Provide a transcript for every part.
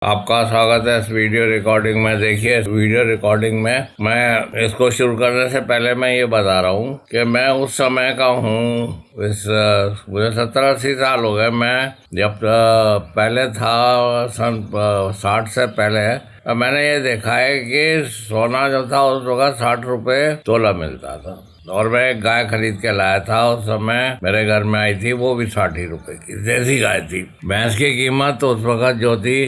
आपका स्वागत है इस वीडियो रिकॉर्डिंग में। देखिए, इस वीडियो रिकॉर्डिंग में मैं इसको शुरू करने से पहले मैं ये बता रहा हूँ कि मैं उस समय का हूँ। मुझे 70-80 साल हो गए। मैं जब पहले था सन 60 से पहले, मैंने ये देखा है कि सोना जो था उस वक्त 60 रुपए तोला मिलता था। और मैं एक गाय खरीद के लाया था। उस समय मेरे घर में आई थी, वो भी 60 रुपए की देसी गाय थी। भैंस की कीमत उस वक्त जो थी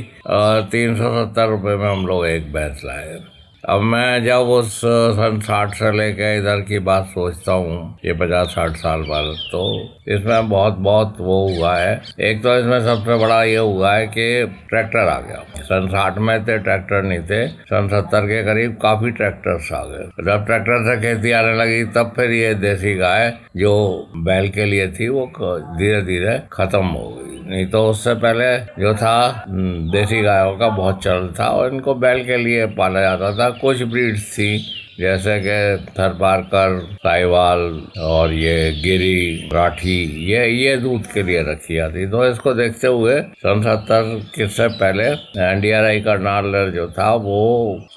370 रुपए में हम लोग एक भैंस लाए। अब मैं जब उस सन 60 से लेके इधर की बात सोचता हूँ, ये 50-60 साल बाद, तो इसमें बहुत बहुत वो हुआ है। एक तो इसमें सबसे बड़ा ये हुआ है कि ट्रैक्टर आ गया। सन 60 में थे ट्रैक्टर नहीं थे, सन 70 के करीब काफी ट्रैक्टर्स आ गए। जब ट्रैक्टर से खेती आने लगी तब फिर ये देसी गाय जो बैल के लिए थी वो धीरे धीरे खत्म हो गई। नहीं तो उससे पहले जो था देसी गायों का बहुत चलन था और इनको बैल के लिए पाला जाता था। कुछ ब्रीड्स थी जैसे कि थरपारकर, साहिवाल और ये गिरी, राठी, ये दूध के लिए रखी जाती। तो इसको देखते हुए सन 70 से पहले NDRI करनाल जो था वो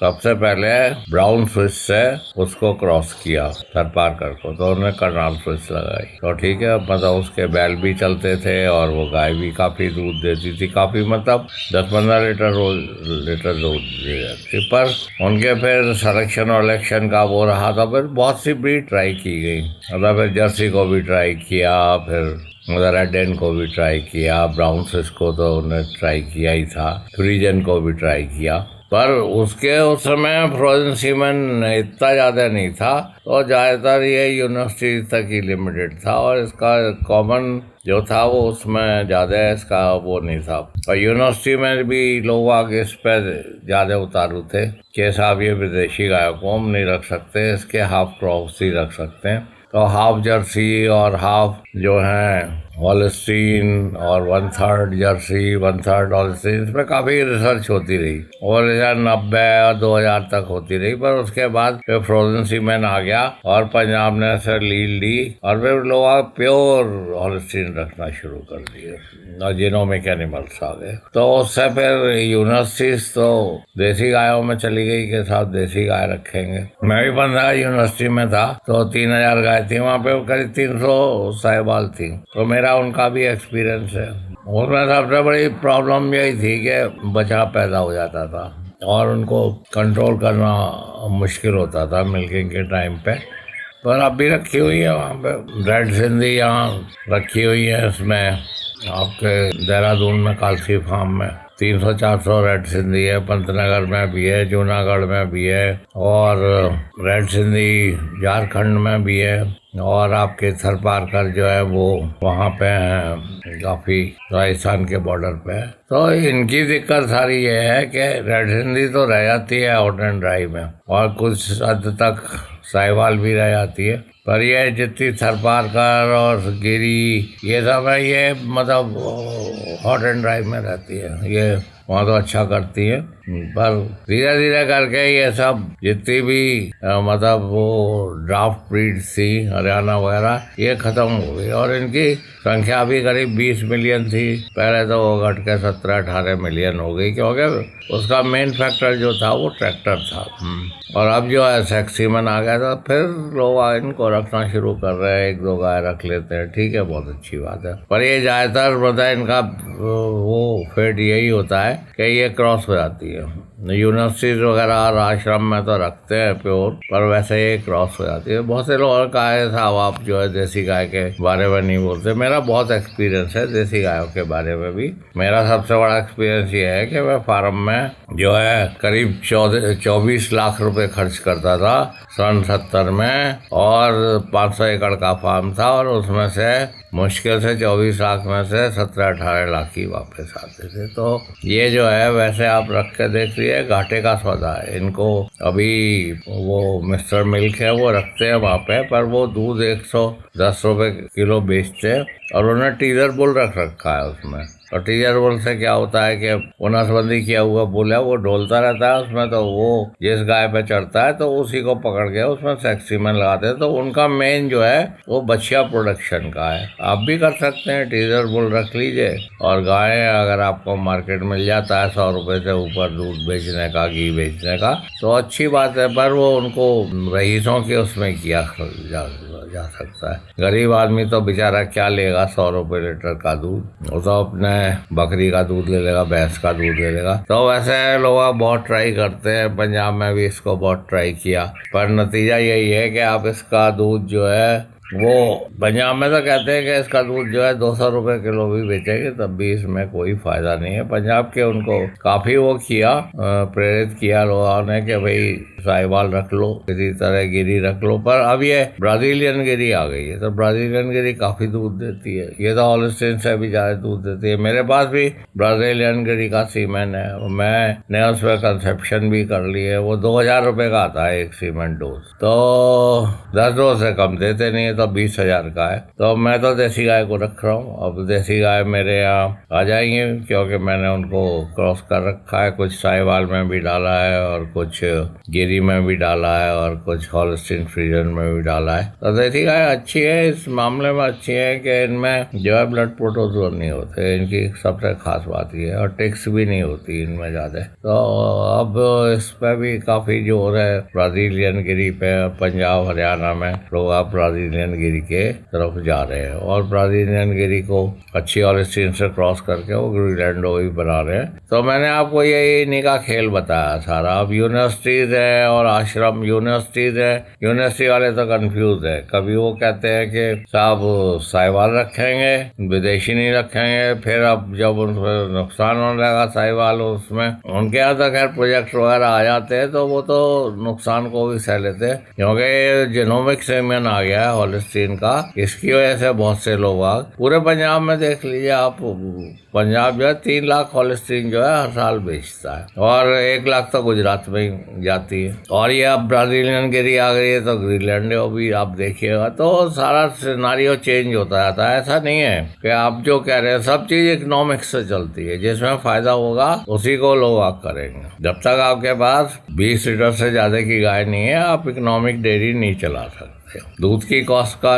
सबसे पहले ब्राउन स्विस से उसको क्रॉस किया थरपारकर को, तो उन्होंने करनाल स्विस लगाई। तो ठीक है, मतलब उसके बैल भी चलते थे और वो गाय भी काफी दूध देती थी, काफी मतलब 10-15 लीटर दूध दे जाती। पर उनके फिर सिलेक्शन और इलेक्शन का वो रहा था। फिर बहुत सी ब्रीड ट्राई की गई। मतलब फिर जर्सी को भी ट्राई किया, फिर रेड डेन को भी ट्राई किया, ब्राउन स्विस को तो उन्हें ट्राई किया ही था, फ्रीजन को भी ट्राई किया। पर उसके उस समय फ्रोजन सीमेन इतना ज़्यादा नहीं था, तो ज़्यादातर ये यूनिवर्सिटी तक ही लिमिटेड था और इसका कॉमन जो था वो उसमें ज़्यादा इसका वो नहीं था। और यूनिवर्सिटी में भी लोग आगे इस पर ज़्यादा उतारू थे कि साहब ये विदेशी गायों को हम नहीं रख सकते, इसके हाफ क्रॉस ही रख सकते हैं। तो हाफ जर्सी और हाफ जो है हॉलस्टीन और 1/3 जर्सी, 1/3 हॉलस्टीन, इसमें काफ़ी रिसर्च होती रही और 1990 और 2000 तक होती रही। पर उसके बाद फिर फ्रोजन सीमेन आ गया और पंजाब ने से लीड ली और फिर लोग प्योर हॉलस्टीन रखना शुरू कर दिए और जीनोमिक एनिमल्स आ गए। तो उससे फिर यूनिवर्सिटीज तो देसी गायों में चली गई के साथ देसी गाय रखेंगे। मैं भी 15 यूनिवर्सिटी में था तो 3000 गाय थी, वहाँ पे करीब 300 साहिवाल थी। तो मेरा उनका भी एक्सपीरियंस है। उसमें सबसे बड़ी प्रॉब्लम यही थी कि बच्चा पैदा हो जाता था और उनको कंट्रोल करना मुश्किल होता था मिल्किंग के टाइम पे। पर अब भी रखी हुई है वहाँ पे रेड सिंधी, यहाँ रखी हुई है। इसमें आपके देहरादून में कालसी फार्म में 300-400 रेड सिंधी है, पंतनगर में भी है, जूनागढ़ में भी है और रेड सिंधी झारखंड में भी है और आपके थरपारकर जो है वो वहाँ पे हैं, काफ़ी राजस्थान के बॉर्डर पे। तो इनकी दिक्कत सारी ये है कि रेड सिंधी तो रह जाती है आउट एंड ड्राई में और कुछ हद तक साहिवाल भी रह जाती है। पर ये जितनी थरपारकर और गिरी ये सब है, ये मतलब हॉट एंड ड्राई में रहती है, ये वहाँ तो अच्छा करती है। पर धीरे धीरे करके ये सब जितनी भी मतलब वो ड्राफ्ट ब्रीड्स थी हरियाणा वगैरह, ये खत्म हो गई और इनकी संख्या भी करीब 20 मिलियन थी। पहले तो वो घट के 17-18 मिलियन हो गई, क्योंकि उसका मेन फैक्टर जो था वो ट्रैक्टर था। और अब जो है सेक्स सीमन आ गया, तो फिर लोग इनको रखना शुरू कर रहे हैं, 1-2 गाय रख लेते हैं, ठीक है, बहुत अच्छी बात है। पर ये ज़्यादातर मतलब इनका वो फेट यही होता है कि ये क्रॉस हो जाती है। यूनिवर्सिटीज वगैरह और आश्रम में तो रखते हैं प्योर, पर वैसे ये क्रॉस हो जाती है। बहुत से लोग कहा साहब आप जो है देसी गाय के बारे में नहीं बोलते। मेरा बहुत एक्सपीरियंस है देसी गायों के बारे में भी। मेरा सबसे बड़ा एक्सपीरियंस ये है कि मैं फार्म में जो है करीब 24 लाख रुपए खर्च करता था सन 70 में और 500 एकड़ का फार्म था और उसमें से मुश्किल से 24 लाख में से 17-18 लाख ही वापस आते थे। तो ये जो है वैसे आप रख के देख लीजिए, घाटे का सौदा है। इनको अभी वो मिस्टर मिल्क है वो रखते हैं वहाँ पे, पर वो दूध 110 रुपए किलो बेचते हैं और उन्हें टीजर बुल रख रखा है उसमें। और टीजर बुल से क्या होता है कि वो नसबंदी किया हुआ बुल है, वो ढोलता रहता है उसमें, तो वो जिस गाय पे चढ़ता है तो उसी को पकड़ के उसमें सेक्स सीमेंट लगाते हैं। तो उनका मेन जो है वो बछिया प्रोडक्शन का है। आप भी कर सकते हैं, टीजर बुल रख लीजिए और गाय अगर आपको मार्केट मिल जाता है 100 रुपए से ऊपर दूध बेचने का, घी बेचने का, तो अच्छी बात है। पर वो उनको रईसों के उसमें किया जा सकता है। गरीब आदमी तो बेचारा क्या लेगा 100 रुपए लीटर का दूध, वो तो अपने बकरी का दूध ले लेगा, भैंस का दूध ले लेगा। तो वैसे लोग बहुत ट्राई करते हैं, पंजाब में भी इसको बहुत ट्राई किया, पर नतीजा यही है कि आप इसका दूध जो है वो पंजाब में तो कहते हैं कि इसका दूध जो है 200 रुपए किलो भी बेचेंगे तब भी इसमें कोई फायदा नहीं है। पंजाब के उनको काफी वो किया, प्रेरित किया लोगों ने कि भाई साहिवाल रख लो, किसी तरह गिरी रख लो। पर अब ये ब्राजीलियन गिरी आ गई है, तो ब्राजीलियन गिरी काफी दूध देती है। ये तो हॉलिस्टीन से भी ज्यादा दूध देती है। मेरे पास भी ब्राजीलियन गिरी का सीमेंट है, मैंने उसमें कंसेप्शन भी कर ली है। वो 2000 रुपए का आता है एक सीमेंट डोज, तो 10 डोज से कम देते नहीं है, तो 20,000 का है। तो मैं तो देसी गाय को रख रहा हूँ। अब देसी गाय मेरे यहाँ आ जाएंगे क्योंकि मैंने उनको क्रॉस कर रखा है, कुछ साहिवाल में भी डाला है और कुछ गिरी में भी डाला है और कुछ हॉलिस्टीन फ्रीजन में भी डाला है। तो देसी गाय अच्छी है, इस मामले में अच्छी है कि इनमें जो है ब्लड प्रोटोजोन नहीं होते, इनकी सबसे खास बात ये है, और टिक्स भी नहीं होती इनमें ज्यादा। तो अब इस पे भी काफी जोर है ब्राजीलियन गिरी पे। पंजाब हरियाणा में लोग आप ब्राजीलियन गिरी के तरफ जा रहे हैं और ब्राजीलियन गिरी को अच्छी हॉलिस्टीन से क्रॉस करके वो ग्रीनलैंडो भी बना रहे हैं। तो मैंने आपको ये इन्हीं का खेल बताया सारा। अब यूनिवर्सिटीज है और आश्रम, यूनिवर्सिटीज है, यूनिवर्सिटी वाले तो कंफ्यूज है। कभी वो कहते हैं कि साहब साहिवाल रखेंगे, विदेशी नहीं रखेंगे, फिर अब जब उनको नुकसान होने लगा साहिवाल उसमें, उनके यहाँ तो खैर प्रोजेक्ट वगैरह आ जाते हैं तो वो तो नुकसान को भी सह लेते हैं, क्योंकि जीनोमिक सेमेन आ गया है हॉलिस्टीन का। इसकी वजह से बहुत से लोग पूरे पंजाब में देख लीजिए आप, पंजाब जो है 3 लाख हॉलिस्टीन जो है हर साल बेचता है और 1 लाख तो गुजरात में ही जाती है। और ये अब ब्राजीलियन गिरी आ गई है तो ग्रीनलैंड भी आप देखिएगा, तो सारा सिनारियो चेंज होता जाता है। ऐसा नहीं है कि आप जो कह रहे हैं, सब चीज इकोनॉमिक्स से चलती है, जिसमें फायदा होगा उसी को लोग आप करेंगे। जब तक आपके पास 20 लीटर से ज्यादा की गाय नहीं है, आप इकोनॉमिक डेयरी नहीं चला सकते। दूध की कॉस्ट का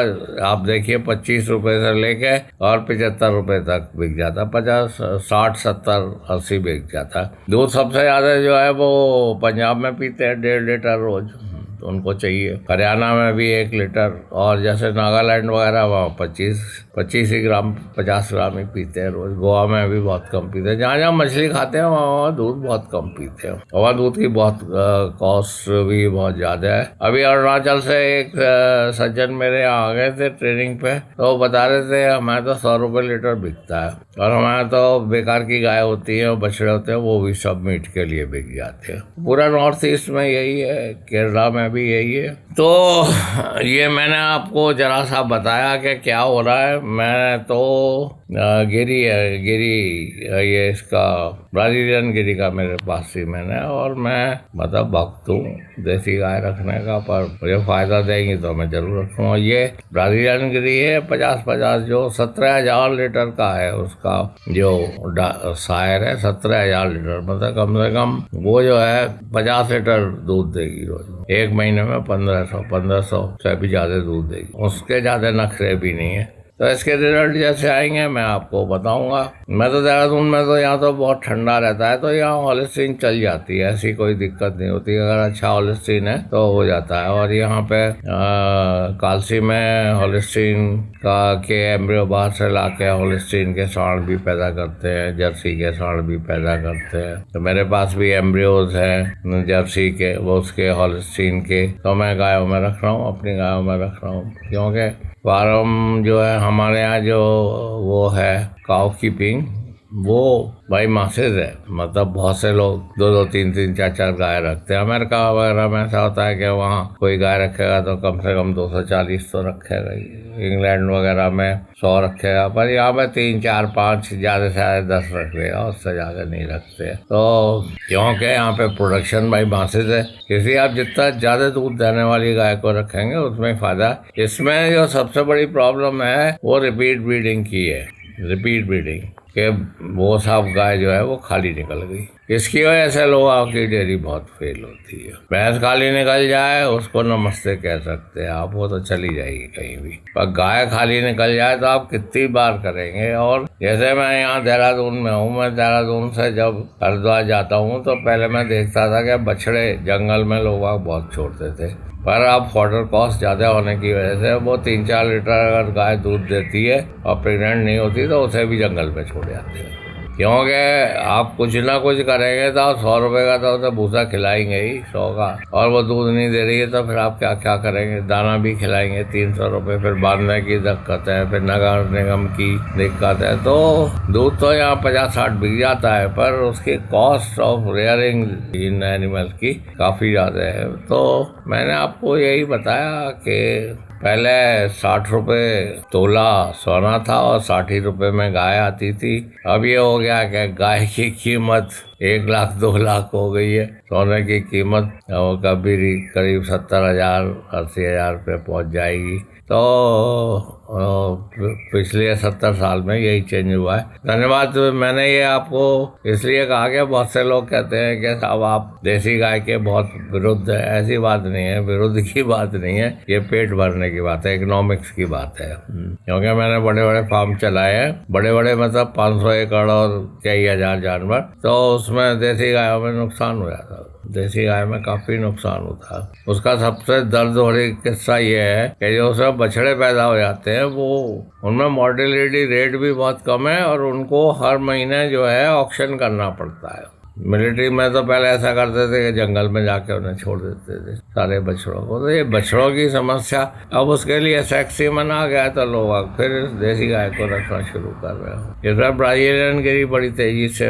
आप देखिए 25 रुपए से लेके और 75 रुपए तक बिक जाता, 50, 60, 70, 80 बिक जाता है। दूध सबसे ज्यादा जो है वो पंजाब में पीते हैं 1.5 लीटर रोज, तो उनको चाहिए। हरियाणा में भी 1 लीटर, और जैसे नागालैंड वगैरह वहाँ 25 ही ग्राम, 50 ग्राम ही पीते हैं रोज। गोवा में भी बहुत कम पीते हैं। जहाँ जहाँ मछली खाते हैं वहाँ दूध बहुत कम पीते हैं। वहाँ दूध की बहुत कॉस्ट भी बहुत ज्यादा है। अभी अरुणाचल से एक सज्जन मेरे यहाँ आ गए थे ट्रेनिंग पे, तो वो बता रहे थे हमारे तो 100 रुपए लीटर बिकता है, और हमारे तो बेकार की गाय होती है, बछड़े होते हैं, वो भी सब मीट के लिए बिक जाते हैं। पूरा नॉर्थ ईस्ट में यही है, केरला में भी यही है। तो ये मैंने आपको जरा सा बताया कि क्या हो रहा है। मैं तो गिरी ये इसका ब्राजीलियन गिरी का मेरे पास सीमेंट है और मैं मतलब भक्त हूँ देसी गाय रखने का, पर मुझे फायदा देंगी तो मैं जरूर रखूँगा। ये ब्राजीलियन गिरी है 50-50 जो 17,000 लीटर का है, उसका जो सायर है 17,000 लीटर, मतलब कम से कम वो जो है 50 लीटर दूध देगी रोज। एक महीने में 1500 से भी ज्यादा दूध देगी, उसके ज्यादा नखरे भी नहीं है। तो इसके रिजल्ट जैसे आएंगे मैं आपको बताऊंगा। मैं तो देहरादून में तो यहाँ तो बहुत ठंडा रहता है, तो यहाँ हॉलिस्टीन चल जाती है, ऐसी कोई दिक्कत नहीं होती। अगर अच्छा हॉलिस्टीन है तो हो जाता है। और यहाँ पे कालसी में हॉलिस्टीन का के एम्ब्रियो बाहर से ला के हॉलिस्टीन के सांड भी पैदा करते हैं, जर्सी के सांड भी पैदा करते हैं। तो मेरे पास भी एम्ब्रियोज हैं जर्सी के, वो उसके हॉलिस्टीन के, तो मैं गायों में रख रहा हूँ, अपनी गायों में रख रहा हूँ। क्योंकि फार्म जो है हमारे यहाँ जो वो है काउ कीपिंग, वो भाई मासेज है, मतलब बहुत से लोग 2-2, 3-3, 4-4 गाय रखते हैं। अमेरिका वगैरह में ऐसा होता है कि वहाँ कोई गाय रखेगा तो कम से कम 240 तो रखेगा ही। इंग्लैंड वगैरह में 100 रखेगा, पर यहाँ पे 3, 4, 5 ज्यादा से ज्यादा 10 रख लेगा, उससे ज्यादा नहीं रखते। तो क्योंकि यहाँ पे प्रोडक्शन भाई मासेज है, इसलिए आप जितना ज्यादा दूध देने वाली गाय को रखेंगे उसमें फायदा। इसमें जो सबसे बड़ी प्रॉब्लम है वो रिपीट ब्रीडिंग की है। रिपीट ब्रीडिंग के वो सब गाय जो है वो खाली निकल गई। इसकी वजह से लोगों की डेयरी बहुत फेल होती है। भैंस खाली निकल जाए उसको नमस्ते कह सकते हैं आप, वो तो चली जाएगी कहीं भी, पर गाय खाली निकल जाए तो आप कितनी बार करेंगे। और जैसे मैं यहाँ देहरादून में हूँ, मैं देहरादून से जब हरिद्वार जाता हूँ तो पहले मैं देखता था कि बछड़े जंगल में लोग बहुत छोड़ते थे, पर अब फॉडर कॉस्ट ज़्यादा होने की वजह से वो 3-4 लीटर अगर गाय दूध देती है और प्रेग्नेंट नहीं होती तो उसे भी जंगल में छोड़ जाते हैं। क्योंकि आप कुछ ना कुछ करेंगे तो आप 100 रुपये का तो उसे भूसा खिलाएंगे ही, 100 का, और वो दूध नहीं दे रही है तो फिर आप क्या क्या करेंगे। दाना भी खिलाएंगे 300 रुपये, फिर बांधने की दिक्कत है, फिर नगर निगम की दिक्कत है। तो दूध तो यहाँ 50-60 बिक जाता है, पर उसकी cost of rearing in animal की काफ़ी ज़्यादा है। तो मैंने आपको यही बताया कि पहले 60 रुपये तोला सोना था और 60 रुपये में गाय आती थी। अब ये हो गया कि गाय की कीमत 1 लाख 2 लाख हो गई है। सोने की कीमत कभी करीब 70,000 80,000 रुपये पहुँच जाएगी। तो पिछले 70 साल में यही चेंज हुआ है। धन्यवाद। मैंने ये आपको इसलिए कहा कि बहुत से लोग कहते हैं कि साहब आप देसी गाय के बहुत विरुद्ध है। ऐसी बात नहीं है, विरुद्ध की बात नहीं है, ये पेट भरने की बात है, इकोनॉमिक्स की बात है। क्योंकि मैंने बड़े बड़े फार्म चलाए हैं, बड़े बड़े मतलब 500 एकड़ और कई हजार जानवर, तो उसमें देसी गायों में नुकसान हुआ था। देसी गाय में काफ़ी नुकसान होता है। उसका सबसे दर्द भरी किस्सा ये है कि जो सब बछड़े पैदा हो जाते हैं वो उनमें मॉर्टेलिटी रेट भी बहुत कम है और उनको हर महीने जो है ऑक्शन करना पड़ता है। मिलिट्री में तो पहले ऐसा करते थे कि जंगल में जाके उन्हें छोड़ देते थे सारे बछड़ों को। तो ये बछड़ों की समस्या अब उसके लिए सेक्सी मन आ गया तो लोग फिर देसी गाय को रखना शुरू कर रहे हो। ये सब ब्राजीलियन गिरी बड़ी तेजी से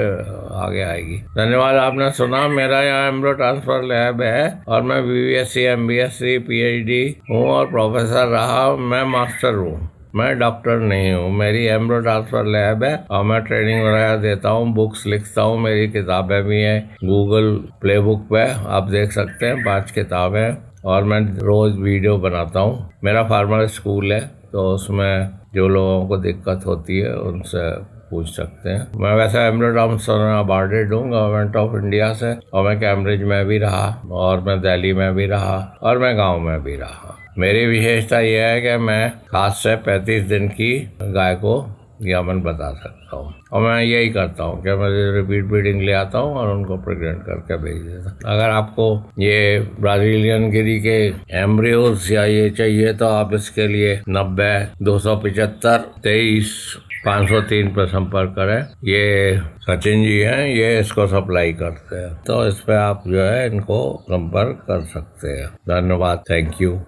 आगे आएगी। धन्यवाद। आपने सुना, मेरा यहाँ एम्ब्रो ट्रांसफर लैब है और मैं BSc MBSc PhD हूँ और प्रोफेसर रहा। मैं मास्टर हूँ, मैं डॉक्टर नहीं हूँ। मेरी एम्ब्रो ट्रांसफर लैब है और मैं ट्रेनिंग वगैरह देता हूँ, बुक्स लिखता हूँ, मेरी किताबें भी हैं गूगल प्ले बुक पे आप देख सकते हैं, 5 किताबें, और मैं रोज़ वीडियो बनाता हूँ। मेरा फार्मर स्कूल है तो उसमें जो लोगों को दिक्कत होती है उनसे पूछ सकते हैं। मैं वैसे एम्ब्रो ट्रांसफर अवार्डेड हूँ गवर्नमेंट ऑफ इंडिया से, और मैं कैम्ब्रिज में भी रहा और मैं दिल्ली में भी रहा और मैं गाँव में भी रहा। मेरी विशेषता यह है कि मैं खाद से 35 दिन की गाय को यमन बता सकता हूँ, और मैं यही करता हूँ कि मैं रिपीट ब्रीडिंग ले आता हूँ और उनको प्रेग्नेंट करके भेज देता हूँ। अगर आपको ये ब्राजीलियन गिरी के एम्ब्रियोज या ये चाहिए तो आप इसके लिए 90 275 23 503 पर संपर्क करें। ये सचिन जी हैं, ये इसको सप्लाई करते हैं, तो इस पे आप जो है इनको संपर्क कर सकते हैं। धन्यवाद। Thank you.